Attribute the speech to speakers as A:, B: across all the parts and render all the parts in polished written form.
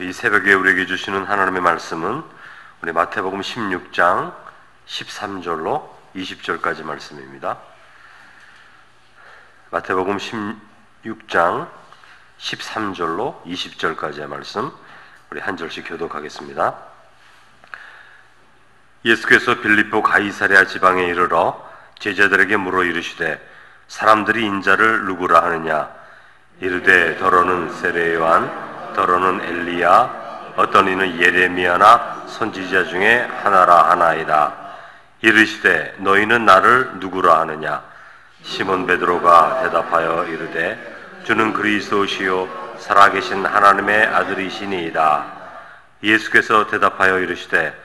A: 이 새벽에 우리에게 주시는 하나님의 말씀은 우리 마태복음 16장 13절로 20절까지 말씀입니다. 마태복음 16장 13절로 20절까지의 말씀, 우리 한 절씩 교독하겠습니다. 예수께서 빌립보 가이사랴 지방에 이르러 제자들에게 물어 이르시되 사람들이 인자를 누구라 하느냐? 이르되 더러는 세례 요한, 더러는 엘리야, 어떤 이는 예레미야나 선지자 중에 하나라 하나이다. 이르시되 너희는 나를 누구라 하느냐? 시몬 베드로가 대답하여 이르되 주는 그리스도시요 살아계신 하나님의 아들이시니이다. 예수께서 대답하여 이르시되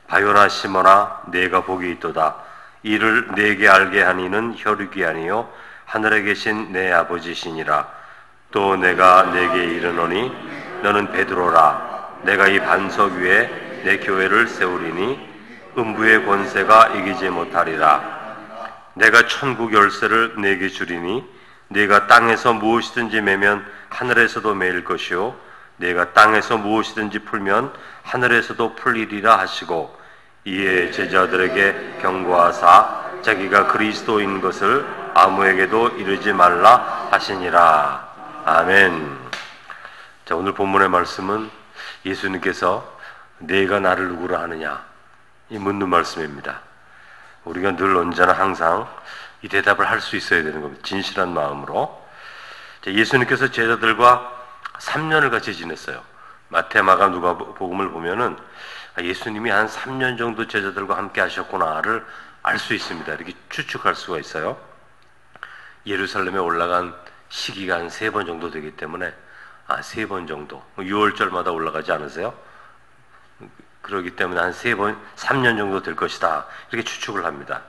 A: 바요나 시몬아, 내가 복이 있도다. 이를 내게 알게 하니는 혈육이 아니요 하늘에 계신 내 아버지시니라. 또 내가 내게 이르노니 너는 베드로라. 내가 이 반석 위에 내 교회를 세우리니 음부의 권세가 이기지 못하리라. 내가 천국 열쇠를 내게 주리니 네가 땅에서 무엇이든지 매면 하늘에서도 매일 것이요 네가 땅에서 무엇이든지 풀면 하늘에서도 풀리리라 하시고, 이에 제자들에게 경고하사 자기가 그리스도인 것을 아무에게도 이르지 말라 하시니라. 아멘. 자, 오늘 본문의 말씀은 예수님께서 내가 나를 누구라 하느냐, 이 묻는 말씀입니다. 우리가 늘 언제나 항상 이 대답을 할 수 있어야 되는 겁니다. 진실한 마음으로. 자, 예수님께서 제자들과 3년을 같이 지냈어요. 마태, 마가, 누가 복음을 보면은 예수님이 한 3년 정도 제자들과 함께 하셨구나를 알 수 있습니다. 이렇게 추측할 수가 있어요. 예루살렘에 올라간 시기가 한 3번 정도 되기 때문에 3번 정도, 6월절마다 올라가지 않으세요? 그러기 때문에 한 3번, 3년 정도 될 것이다, 이렇게 추측을 합니다.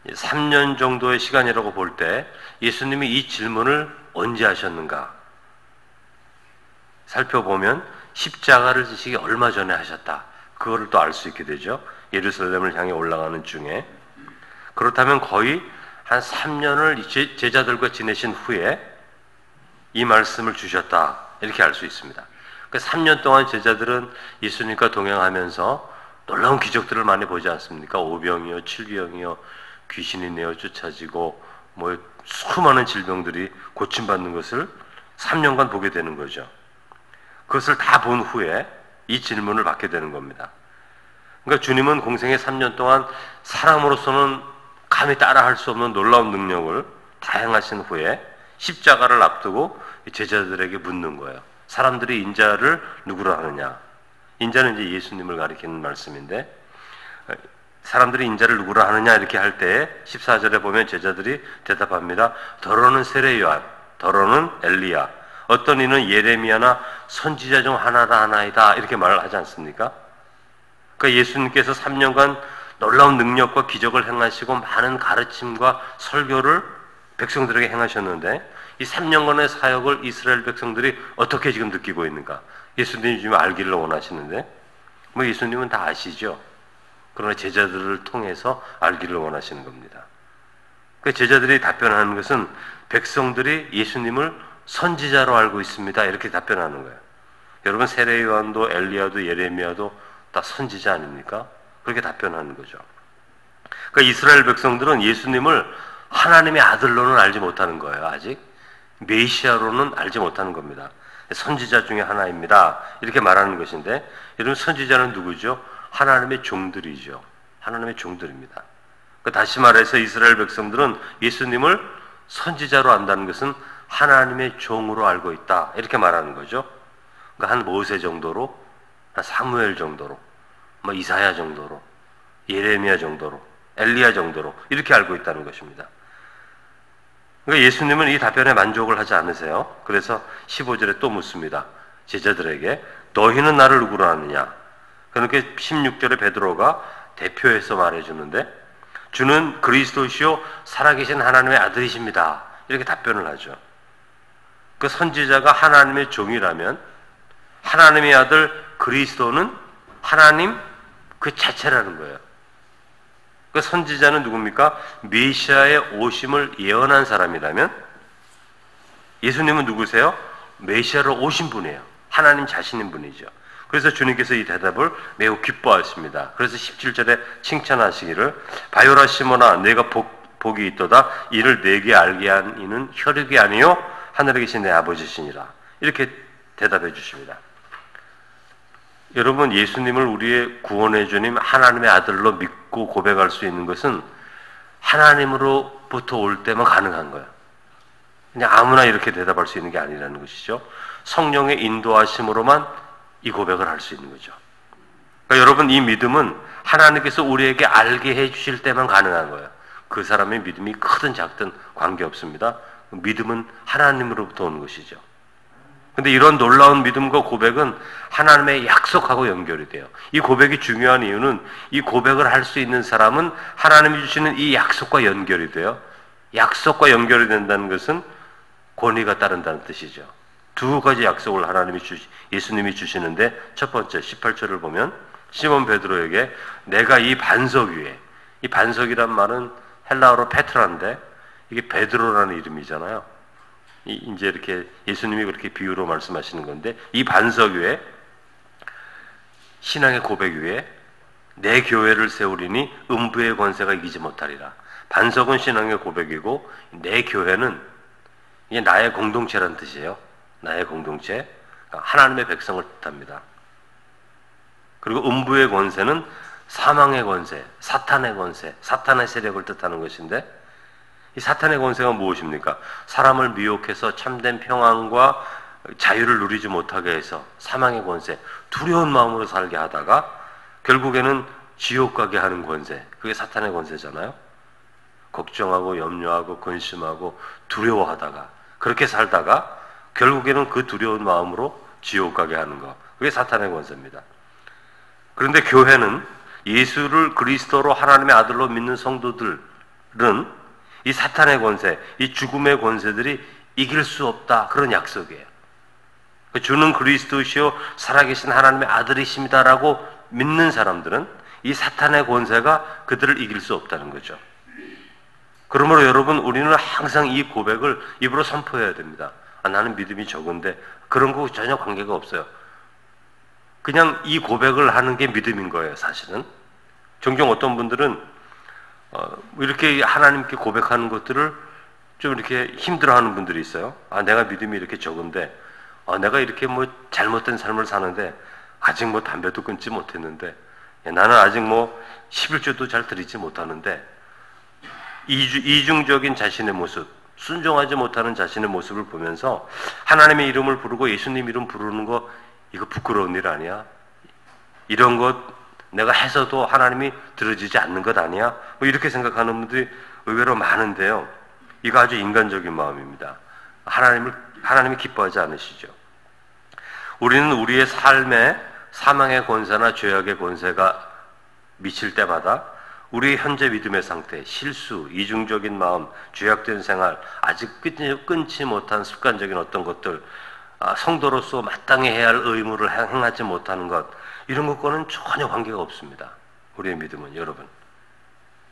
A: 3년 정도의 시간이라고 볼 때 예수님이 이 질문을 언제 하셨는가 살펴보면 십자가를 지시기 얼마 전에 하셨다, 그거를 또 알 수 있게 되죠. 예루살렘을 향해 올라가는 중에. 그렇다면 거의 한 3년을 제자들과 지내신 후에 이 말씀을 주셨다, 이렇게 알 수 있습니다. 그러니까 3년 동안 제자들은 예수님과 동행하면서 놀라운 기적들을 많이 보지 않습니까? 오병이요, 칠병이요, 귀신이 내어 쫓아지고 수많은 질병들이 고침받는 것을 3년간 보게 되는 거죠. 그것을 다 본 후에 이 질문을 받게 되는 겁니다. 그러니까 주님은 공생의 3년 동안 사람으로서는 감히 따라할 수 없는 놀라운 능력을 다 행하신 후에 십자가를 앞두고 제자들에게 묻는 거예요. 사람들이 인자를 누구라 하느냐? 인자는 이제 예수님을 가리키는 말씀인데, 사람들이 인자를 누구라 하느냐 이렇게 할 때 14절에 보면 제자들이 대답합니다. 더러는 세례 요한, 더러는 엘리야, 어떤 이는 예레미야나 선지자 중 하나라 하나이다, 이렇게 말을 하지 않습니까? 그러니까 예수님께서 3년간 놀라운 능력과 기적을 행하시고 많은 가르침과 설교를 백성들에게 행하셨는데, 이 3년간의 사역을 이스라엘 백성들이 어떻게 지금 느끼고 있는가? 예수님이 지금 알기를 원하시는데, 예수님은 다 아시죠? 그러나 제자들을 통해서 알기를 원하시는 겁니다. 그 제자들이 답변하는 것은 백성들이 예수님을 선지자로 알고 있습니다, 이렇게 답변하는 거예요. 여러분, 세례 요한도 엘리야도 예레미야도 다 선지자 아닙니까? 그렇게 답변하는 거죠. 그러니까 이스라엘 백성들은 예수님을 하나님의 아들로는 알지 못하는 거예요. 아직 메시아로는 알지 못하는 겁니다. 선지자 중에 하나입니다, 이렇게 말하는 것인데, 여러분, 선지자는 누구죠? 하나님의 종들이죠. 하나님의 종들입니다. 그러니까 다시 말해서 이스라엘 백성들은 예수님을 선지자로 안다는 것은 하나님의 종으로 알고 있다, 이렇게 말하는 거죠. 그러니까 한 모세 정도로, 한 사무엘 정도로, 이사야 정도로, 예레미야 정도로, 엘리야 정도로 이렇게 알고 있다는 것입니다. 그러니까 예수님은 이 답변에 만족을 하지 않으세요. 그래서 15절에 또 묻습니다. 제자들에게 너희는 나를 누구라 하느냐? 그러니까 16절에 베드로가 대표해서 말해주는데, 주는 그리스도시요 살아계신 하나님의 아들이십니다, 이렇게 답변을 하죠. 그 선지자가 하나님의 종이라면 하나님의 아들 그리스도는 하나님 그 자체라는 거예요. 그 선지자는 누굽니까? 메시아의 오심을 예언한 사람이라면, 예수님은 누구세요? 메시아로 오신 분이에요. 하나님 자신인 분이죠. 그래서 주님께서 이 대답을 매우 기뻐하십니다. 그래서 17절에 칭찬하시기를 바요라 시몬아 내가 복이 있도다 이를 내게 알게 한 이는 혈육이 아니요 하늘에 계신 내 아버지시니라. 이렇게 대답해 주십니다. 여러분, 예수님을 우리의 구원의 주님 하나님의 아들로 믿고 고백할 수 있는 것은 하나님으로부터 올 때만 가능한 거예요. 그냥 아무나 이렇게 대답할 수 있는 게 아니라는 것이죠. 성령의 인도하심으로만 이 고백을 할 수 있는 거죠. 그러니까 여러분, 이 믿음은 하나님께서 우리에게 알게 해 주실 때만 가능한 거예요. 그 사람의 믿음이 크든 작든 관계없습니다. 믿음은 하나님으로부터 오는 것이죠. 근데 이런 놀라운 믿음과 고백은 하나님의 약속하고 연결이 돼요. 이 고백이 중요한 이유는 이 고백을 할 수 있는 사람은 하나님이 주시는 이 약속과 연결이 돼요. 약속과 연결이 된다는 것은 권위가 따른다는 뜻이죠. 두 가지 약속을 예수님이 주시는데, 첫 번째 18절을 보면 시몬 베드로에게 내가 이 반석 위에, 이 반석이란 말은 헬라어로 페트라인데 이게 베드로라는 이름이잖아요. 이제 이렇게 예수님이 그렇게 비유로 말씀하시는 건데, 이 반석 위에, 신앙의 고백 위에 내 교회를 세우리니 음부의 권세가 이기지 못하리라. 반석은 신앙의 고백이고 내 교회는 이게 나의 공동체라는 뜻이에요. 나의 공동체, 하나님의 백성을 뜻합니다. 그리고 음부의 권세는 사망의 권세, 사탄의 권세, 사탄의 세력을 뜻하는 것인데, 이 사탄의 권세가 무엇입니까? 사람을 미혹해서 참된 평안과 자유를 누리지 못하게 해서 사망의 권세, 두려운 마음으로 살게 하다가 결국에는 지옥 가게 하는 권세, 그게 사탄의 권세잖아요. 걱정하고 염려하고 근심하고 두려워하다가 그렇게 살다가 결국에는 그 두려운 마음으로 지옥 가게 하는 것, 그게 사탄의 권세입니다. 그런데 교회는 예수를 그리스도로 하나님의 아들로 믿는 성도들은 이 사탄의 권세, 이 죽음의 권세들이 이길 수 없다, 그런 약속이에요. 주는 그리스도시요 살아계신 하나님의 아들이십니다라고 믿는 사람들은 이 사탄의 권세가 그들을 이길 수 없다는 거죠. 그러므로 여러분, 우리는 항상 이 고백을 입으로 선포해야 됩니다. 나는 믿음이 적은데, 그런 거 전혀 관계가 없어요. 그냥 이 고백을 하는 게 믿음인 거예요, 사실은. 종종 어떤 분들은 이렇게 하나님께 고백하는 것들을 좀 이렇게 힘들어하는 분들이 있어요. 내가 믿음이 이렇게 적은데, 내가 이렇게 뭐 잘못된 삶을 사는데, 아직 뭐 담배도 끊지 못했는데, 나는 아직 뭐 11조도 잘 드리지 못하는데, 이중적인 자신의 모습, 순종하지 못하는 자신의 모습을 보면서 하나님의 이름을 부르고 예수님 이름 부르는 거, 이거 부끄러운 일 아니야? 이런 것 내가 해서도 하나님이 들어주지 않는 것 아니야? 뭐 이렇게 생각하는 분들이 의외로 많은데요. 이거 아주 인간적인 마음입니다. 하나님이 기뻐하지 않으시죠. 우리는 우리의 삶에 사망의 권세나 죄악의 권세가 미칠 때마다 우리의 현재 믿음의 상태, 실수, 이중적인 마음, 죄악된 생활, 아직 끊지 못한 습관적인 어떤 것들, 성도로서 마땅히 해야 할 의무를 행하지 못하는 것, 이런 것과는 전혀 관계가 없습니다. 우리의 믿음은, 여러분,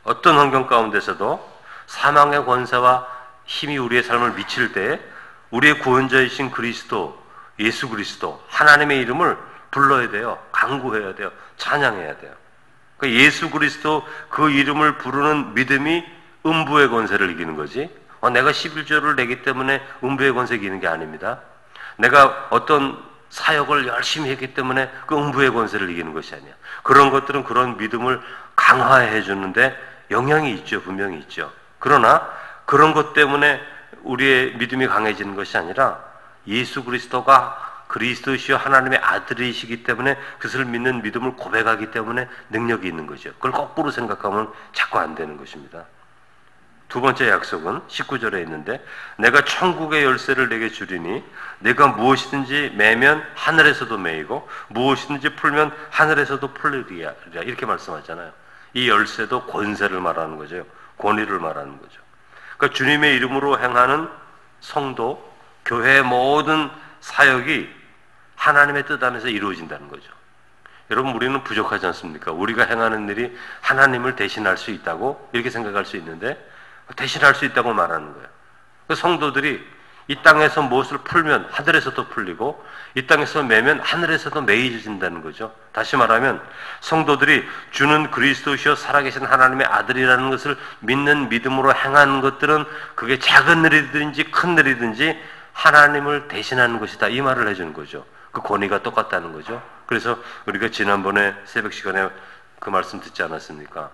A: 어떤 환경 가운데서도 사망의 권세와 힘이 우리의 삶을 미칠 때 우리의 구원자이신 그리스도, 예수 그리스도, 하나님의 이름을 불러야 돼요. 간구해야 돼요. 찬양해야 돼요. 그러니까 예수 그리스도 그 이름을 부르는 믿음이 음부의 권세를 이기는 거지, 내가 11조를 내기 때문에 음부의 권세 이기는 게 아닙니다. 내가 어떤 사역을 열심히 했기 때문에 그 음부의 권세를 이기는 것이 아니야. 그런 것들은 그런 믿음을 강화해 주는데 영향이 있죠. 분명히 있죠. 그러나 그런 것 때문에 우리의 믿음이 강해지는 것이 아니라 예수 그리스도가 그리스도시요 하나님의 아들이시기 때문에 그것을 믿는 믿음을 고백하기 때문에 능력이 있는 거죠. 그걸 거꾸로 생각하면 자꾸 안 되는 것입니다. 두 번째 약속은 19절에 있는데, 내가 천국의 열쇠를 내게 주리니 내가 무엇이든지 매면 하늘에서도 매이고 무엇이든지 풀면 하늘에서도 풀리리라, 이렇게 말씀하잖아요. 이 열쇠도 권세를 말하는 거죠. 권위를 말하는 거죠. 그러니까 주님의 이름으로 행하는 성도, 교회의 모든 사역이 하나님의 뜻 안에서 이루어진다는 거죠. 여러분, 우리는 부족하지 않습니까? 우리가 행하는 일이 하나님을 대신할 수 있다고 이렇게 생각할 수 있는데, 대신할 수 있다고 말하는 거예요. 성도들이 이 땅에서 무엇을 풀면 하늘에서도 풀리고 이 땅에서 매면 하늘에서도 매이진다는 거죠. 다시 말하면 성도들이 주는 그리스도시요 살아계신 하나님의 아들이라는 것을 믿는 믿음으로 행하는 것들은 그게 작은 일이든지 큰 일이든지 하나님을 대신하는 것이다. 이 말을 해주는 거죠. 그 권위가 똑같다는 거죠. 그래서 우리가 지난번에 새벽 시간에 그 말씀 듣지 않았습니까?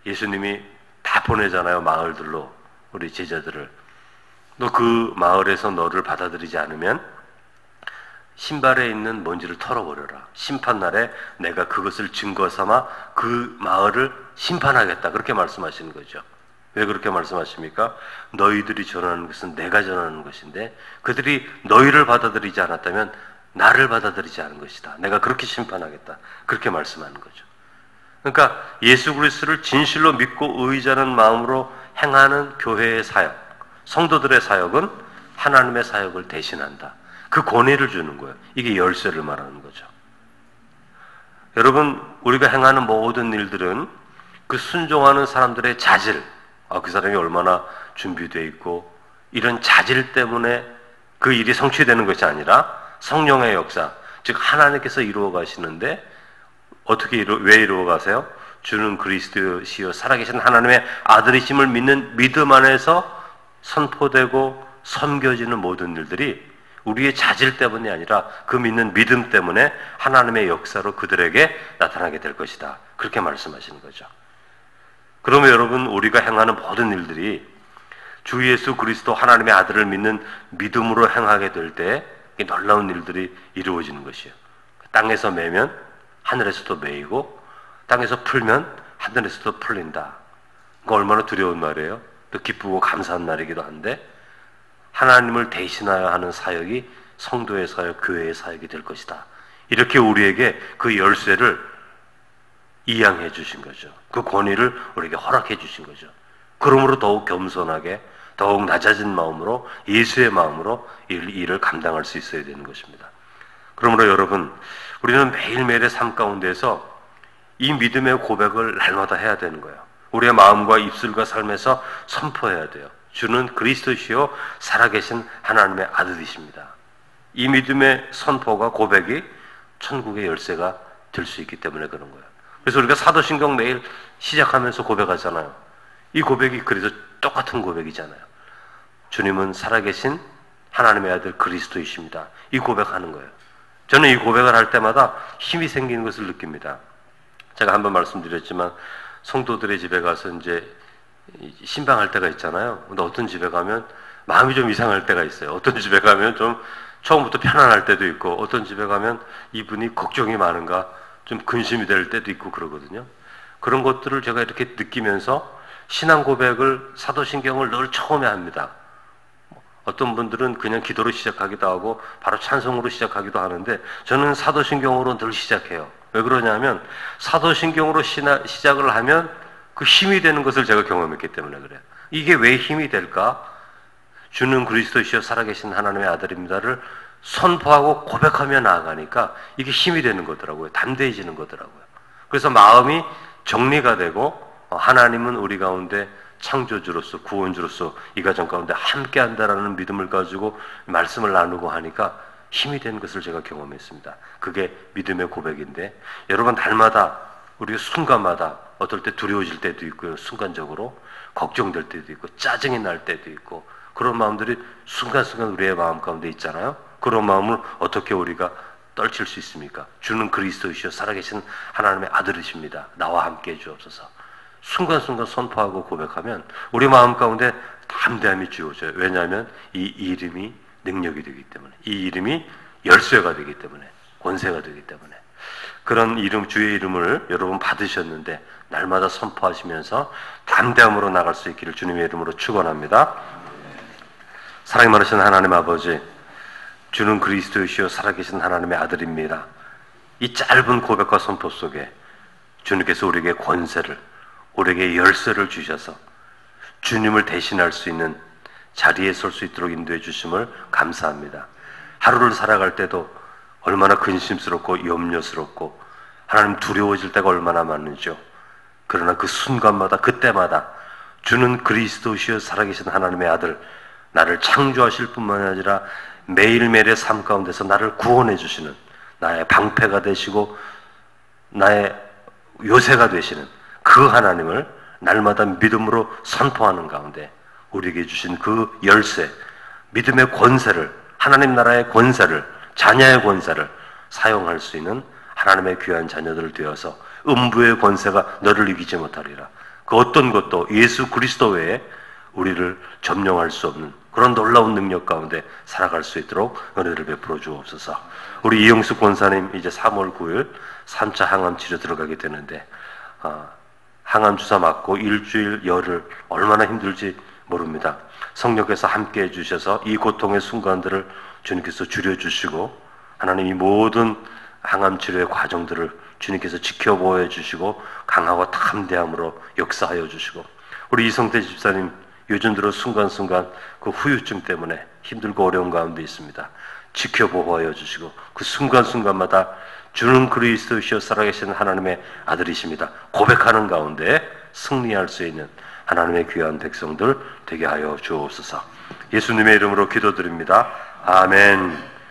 A: 예수님이 다 보내잖아요. 마을들로 우리 제자들을. 너 그 마을에서 너를 받아들이지 않으면 신발에 있는 먼지를 털어버려라. 심판날에 내가 그것을 증거 삼아 그 마을을 심판하겠다. 그렇게 말씀하시는 거죠. 왜 그렇게 말씀하십니까? 너희들이 전하는 것은 내가 전하는 것인데 그들이 너희를 받아들이지 않았다면 나를 받아들이지 않은 것이다. 내가 그렇게 심판하겠다. 그렇게 말씀하는 거죠. 그러니까 예수 그리스도를 진실로 믿고 의지하는 마음으로 행하는 교회의 사역, 성도들의 사역은 하나님의 사역을 대신한다. 그 권위를 주는 거예요. 이게 열쇠를 말하는 거죠. 여러분, 우리가 행하는 모든 일들은 그 순종하는 사람들의 자질, 그 사람이 얼마나 준비되어 있고 이런 자질 때문에 그 일이 성취되는 것이 아니라 성령의 역사, 즉 하나님께서 이루어 가시는데 왜 이루어 가세요? 주는 그리스도시요 살아계신 하나님의 아들이심을 믿는 믿음 안에서 선포되고 섬겨지는 모든 일들이 우리의 자질 때문이 아니라 그 믿는 믿음 때문에 하나님의 역사로 그들에게 나타나게 될 것이다. 그렇게 말씀하시는 거죠. 그러면 여러분, 우리가 행하는 모든 일들이 주 예수 그리스도 하나님의 아들을 믿는 믿음으로 행하게 될 때 놀라운 일들이 이루어지는 것이에요. 땅에서 매면 하늘에서도 매이고 땅에서 풀면 하늘에서도 풀린다. 그거 얼마나 두려운 말이에요. 또 기쁘고 감사한 날이기도 한데 하나님을 대신하여 하는 사역이 성도의 사역, 교회의 사역이 될 것이다. 이렇게 우리에게 그 열쇠를 이양해 주신 거죠. 그 권위를 우리에게 허락해 주신 거죠. 그러므로 더욱 겸손하게 더욱 낮아진 마음으로 예수의 마음으로 이 일을 감당할 수 있어야 되는 것입니다. 그러므로 여러분, 우리는 매일매일의 삶 가운데서 이 믿음의 고백을 날마다 해야 되는 거예요. 우리의 마음과 입술과 삶에서 선포해야 돼요. 주는 그리스도시요 살아계신 하나님의 아들이십니다. 이 믿음의 선포가 고백이 천국의 열쇠가 될 수 있기 때문에 그런 거예요. 그래서 우리가 사도신경 매일 시작하면서 고백하잖아요. 이 고백이 그래서 똑같은 고백이잖아요. 주님은 살아계신 하나님의 아들 그리스도이십니다. 이 고백하는 거예요. 저는 이 고백을 할 때마다 힘이 생기는 것을 느낍니다. 제가 한번 말씀드렸지만 성도들의 집에 가서 이제 신방할 때가 있잖아요. 근데 어떤 집에 가면 마음이 좀 이상할 때가 있어요. 어떤 집에 가면 좀 처음부터 편안할 때도 있고 어떤 집에 가면 이분이 걱정이 많은가 좀 근심이 될 때도 있고 그러거든요. 그런 것들을 제가 이렇게 느끼면서 신앙 고백을 사도신경을 늘 처음에 합니다. 어떤 분들은 그냥 기도로 시작하기도 하고 바로 찬송으로 시작하기도 하는데 저는 사도신경으로 늘 시작해요. 왜 그러냐면 사도신경으로 시작을 하면 그 힘이 되는 것을 제가 경험했기 때문에 그래요. 이게 왜 힘이 될까? 주는 그리스도시여 살아계신 하나님의 아들입니다를 선포하고 고백하며 나아가니까 이게 힘이 되는 거더라고요. 담대해지는 거더라고요. 그래서 마음이 정리가 되고 하나님은 우리 가운데 창조주로서 구원주로서 이 가정 가운데 함께한다라는 믿음을 가지고 말씀을 나누고 하니까 힘이 되는 것을 제가 경험했습니다. 그게 믿음의 고백인데 여러분 날마다 우리가 순간마다 어떨 때 두려워질 때도 있고요. 순간적으로 걱정될 때도 있고 짜증이 날 때도 있고 그런 마음들이 순간순간 우리의 마음 가운데 있잖아요. 그런 마음을 어떻게 우리가 떨칠 수 있습니까? 주는 그리스도이시여 살아계신 하나님의 아들이십니다. 나와 함께 해주옵소서. 순간순간 선포하고 고백하면 우리 마음 가운데 담대함이 주어져요. 왜냐하면 이 이름이 능력이 되기 때문에 이 이름이 열쇠가 되기 때문에 권세가 되기 때문에 그런 이름 주의 이름을 여러분 받으셨는데 날마다 선포하시면서 담대함으로 나갈 수 있기를 주님의 이름으로 축원합니다. 사랑이 많으신 하나님 아버지 주는 그리스도이시여 살아계신 하나님의 아들입니다. 이 짧은 고백과 선포 속에 주님께서 우리에게 권세를 우리에게 열쇠를 주셔서 주님을 대신할 수 있는 자리에 설 수 있도록 인도해 주심을 감사합니다. 하루를 살아갈 때도 얼마나 근심스럽고 염려스럽고 하나님 두려워질 때가 얼마나 많은지요. 그러나 그 순간마다 그때마다 주는 그리스도시여 살아계신 하나님의 아들 나를 창조하실 뿐만 아니라 매일매일의 삶 가운데서 나를 구원해 주시는, 나의 방패가 되시고 나의 요새가 되시는 그 하나님을 날마다 믿음으로 선포하는 가운데 우리에게 주신 그 열쇠, 믿음의 권세를, 하나님 나라의 권세를, 자녀의 권세를 사용할 수 있는 하나님의 귀한 자녀들 되어서 음부의 권세가 너를 이기지 못하리라. 그 어떤 것도 예수 그리스도 외에 우리를 점령할 수 없는 그런 놀라운 능력 가운데 살아갈 수 있도록 은혜를 베풀어 주옵소서. 우리 이영숙 권사님 이제 3월 9일 3차 항암 치료 들어가게 되는데 항암 주사 맞고 일주일 열흘 얼마나 힘들지 모릅니다. 성령께서 함께 해주셔서 이 고통의 순간들을 주님께서 줄여주시고 하나님이 모든 항암 치료의 과정들을 주님께서 지켜보여 주시고 강하고 담대함으로 역사하여 주시고 우리 이성태 집사님 요즘 들어 순간순간 그 후유증 때문에 힘들고 어려운 가운데 있습니다. 지켜보호하여 주시고 그 순간순간마다 주는 그리스도시여 살아계신 하나님의 아들이십니다. 고백하는 가운데 승리할 수 있는 하나님의 귀한 백성들 되게 하여 주옵소서. 예수님의 이름으로 기도드립니다. 아멘.